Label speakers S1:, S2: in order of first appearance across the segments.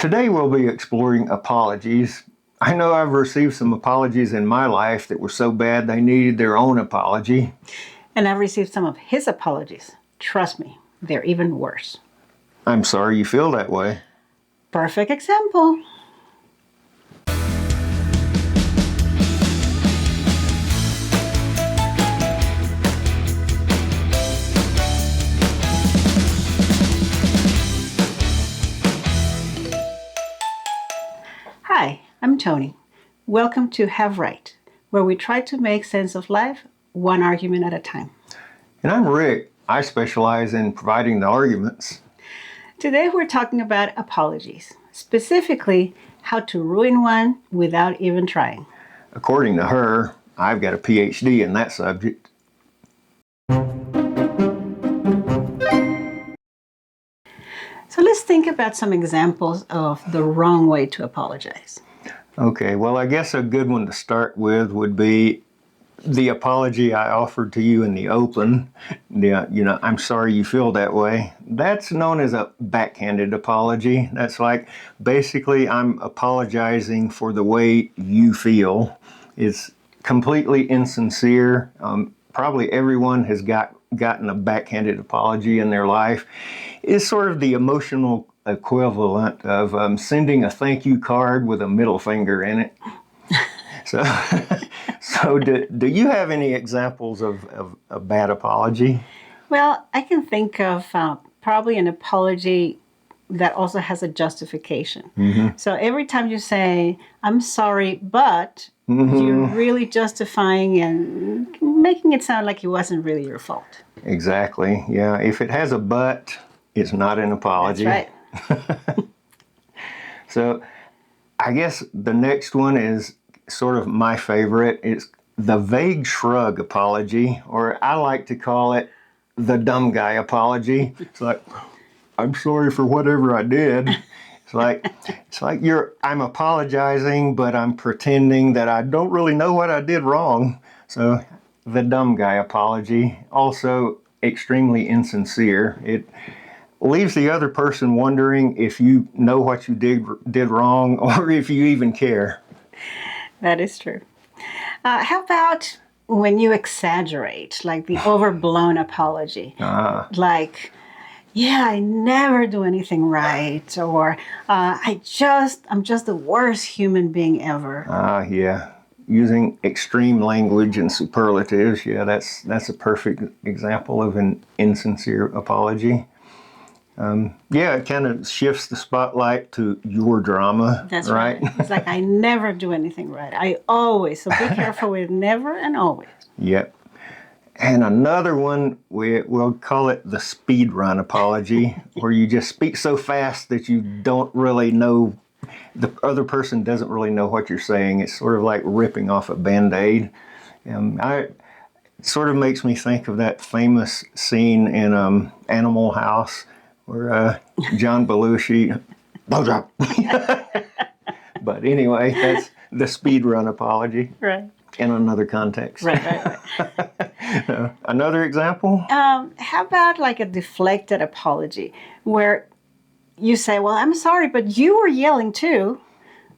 S1: Today we'll be exploring apologies. I know I've received some apologies in my life that were so bad they needed their own apology.
S2: And I've received some of his apologies. Trust me, they're even worse.
S1: I'm sorry you feel that way.
S2: Perfect example. Hi, I'm Tonie. Welcome to Have Right, where we try to make sense of life one argument at a time.
S1: And I'm Rick. I specialize in providing the arguments.
S2: Today we're talking about apologies, specifically how to ruin one without even trying.
S1: According to her, I've got a PhD in that subject.
S2: So let's think about some examples of the wrong way to apologize.
S1: Okay, well, I guess a good one to start with would be the apology I offered to you in the open. I'm sorry you feel that way. That's known as a backhanded apology. That's like, basically, I'm apologizing for the way you feel. It's completely insincere. Probably everyone has gotten a backhanded apology in their life. It's sort of the emotional equivalent of sending a thank you card with a middle finger in it. So do you have any examples of a bad apology?
S2: Well, I can think of probably an apology that also has a justification.
S1: Mm-hmm.
S2: So every time you say, I'm sorry, but you're really justifying and making it sound like it wasn't really your fault.
S1: Exactly. Yeah. If it has a but, it's not an apology.
S2: That's right.
S1: So I guess the next one is sort of my favorite. It's the vague shrug apology, or I like to call it the dumb guy apology. It's like, I'm sorry for whatever I did. It's like I'm apologizing, but I'm pretending that I don't really know what I did wrong. So the dumb guy apology, also extremely insincere. It leaves the other person wondering if you know what you did wrong or if you even care.
S2: That is true. How about when you exaggerate, like the overblown apology? Like, yeah, I never do anything right, or I'm just the worst human being ever.
S1: Yeah. Using extreme language and superlatives, yeah, that's a perfect example of an insincere apology. Yeah, it kind of shifts the spotlight to your drama.
S2: That's right. It's like, I never do anything right. I always. So be careful with never and always.
S1: Yep. And another one, we'll call it the speed run apology, where you just speak so fast that you don't really know, the other person doesn't really know what you're saying. It's sort of like ripping off a Band-Aid. It sort of makes me think of that famous scene in Animal House, where John Belushi, blowjob. But anyway, that's the speed run apology.
S2: Right.
S1: In another context.
S2: Right.
S1: Another example?
S2: How about like a deflected apology, where you say, well, I'm sorry, but you were yelling too.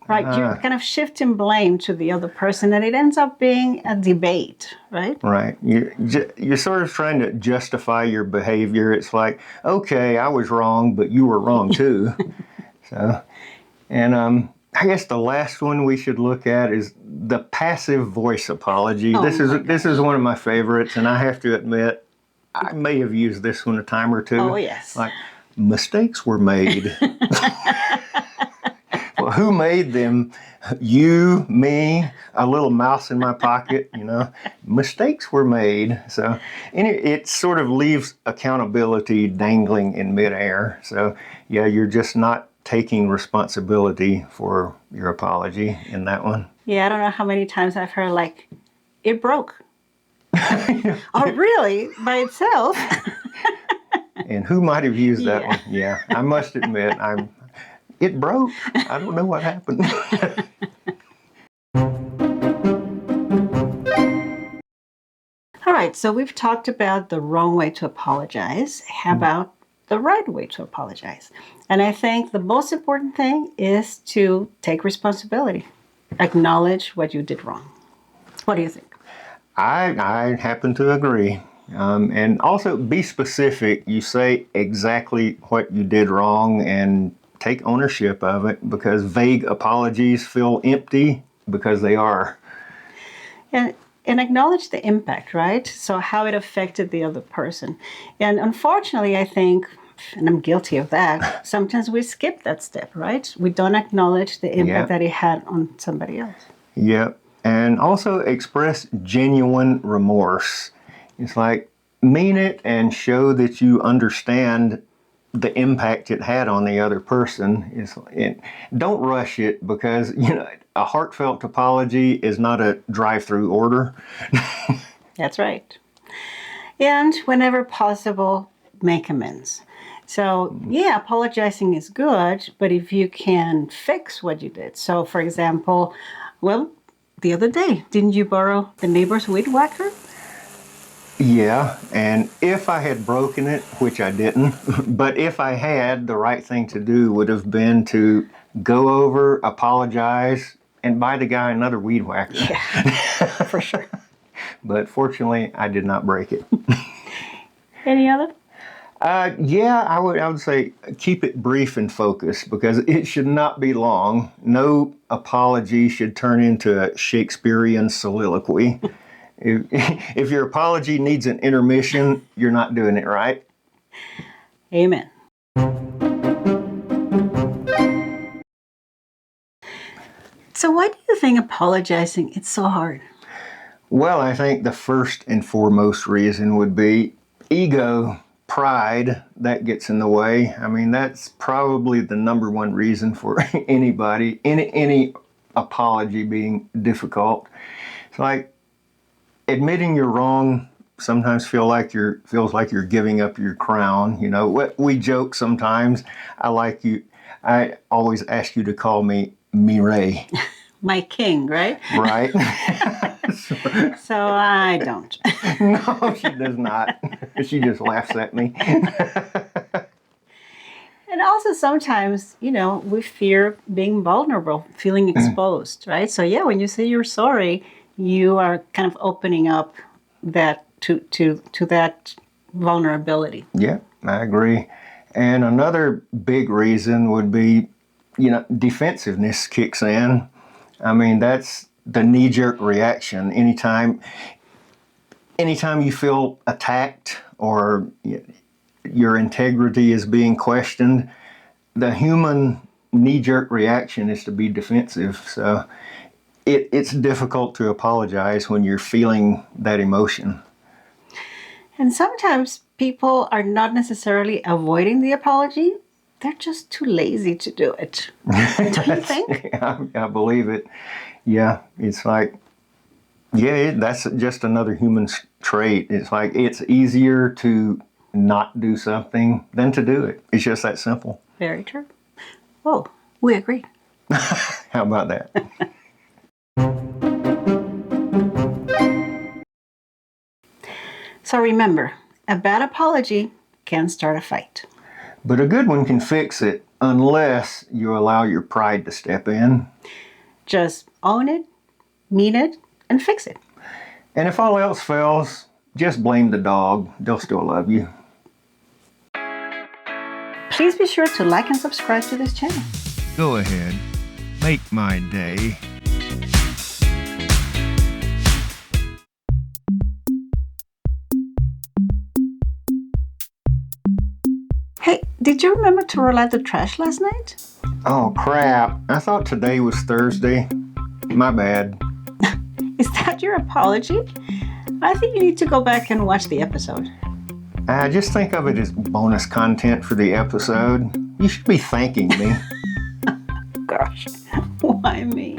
S2: Right, you're kind of shifting blame to the other person, and it ends up being a debate, right?
S1: Right. You're sort of trying to justify your behavior. It's like, okay, I was wrong, but you were wrong too. I guess the last one we should look at is the passive voice apology.
S2: Oh,
S1: this is one of my favorites, and I have to admit, I may have used this one a time or two.
S2: Oh, yes.
S1: Like, mistakes were made. Well, who made them? You, me, a little mouse in my pocket, Mistakes were made. So it sort of leaves accountability dangling in midair. So, yeah, you're just not taking responsibility for your apology in that one.
S2: Yeah, I don't know how many times I've heard, like, it broke. Oh, really? By itself?
S1: And who might have used that one? Yeah, I must admit, it broke. I don't know what happened.
S2: All right, so we've talked about the wrong way to apologize. How about the right way to apologize. And I think the most important thing is to take responsibility, acknowledge what you did wrong. What do you think?
S1: I happen to agree. And also be specific. You say exactly what you did wrong and take ownership of it, because vague apologies feel empty because they are.
S2: And acknowledge the impact, right? So how it affected the other person. And unfortunately, I think, and I'm guilty of that, sometimes we skip that step, right? We don't acknowledge the impact that it had on somebody else.
S1: Yep. And also express genuine remorse. It's like, mean it and show that you understand the impact it had on the other person. Don't rush it, because a heartfelt apology is not a drive-through order.
S2: That's right. And whenever possible, make amends. So yeah, apologizing is good, but if you can fix what you did. So for example, well, the other day, didn't you borrow the neighbor's weed whacker?
S1: Yeah, and if I had broken it, which I didn't, but if I had, the right thing to do would have been to go over, apologize, and buy the guy another weed whacker.
S2: Yeah, for sure.
S1: But fortunately, I did not break it.
S2: Any other?
S1: I would say keep it brief and focused, because it should not be long. No apology should turn into a Shakespearean soliloquy. If your apology needs an intermission, you're not doing it right.
S2: Amen. So why do you think apologizing is so hard?
S1: Well, I think the first and foremost reason would be ego, pride, that gets in the way. I mean, that's probably the number one reason for anybody, any apology being difficult. It's like, admitting you're wrong sometimes feels like you're giving up your crown. We joke sometimes. I always ask you to call me Mireille.
S2: My king, right?
S1: Right.
S2: So I don't.
S1: No, she does not. She just laughs at me.
S2: And also sometimes, we fear being vulnerable, feeling exposed, right? So yeah, when you say you're sorry, you are kind of opening up that to that vulnerability.
S1: Yeah, I agree. And another big reason would be, defensiveness kicks in. I mean, that's the knee-jerk reaction. Anytime you feel attacked or your integrity is being questioned, the human knee-jerk reaction is to be defensive. So it's difficult to apologize when you're feeling that emotion.
S2: And sometimes people are not necessarily avoiding the apology. They're just too lazy to do it. Don't you think?
S1: I believe it. Yeah, it's like, that's just another human trait. It's like, it's easier to not do something than to do it. It's just that simple.
S2: Very true. Oh, we agree.
S1: How about that?
S2: So remember, a bad apology can start a fight.
S1: But a good one can fix it, unless you allow your pride to step in.
S2: Just own it, mean it, and fix it.
S1: And if all else fails, just blame the dog. They'll still love you.
S2: Please be sure to like and subscribe to this channel.
S1: Go ahead. Make my day.
S2: Hey, did you remember to roll out the trash last night?
S1: Oh, crap. I thought today was Thursday. My bad.
S2: Is that your apology? I think you need to go back and watch the episode.
S1: I just think of it as bonus content for the episode. You should be thanking me.
S2: Gosh, why me?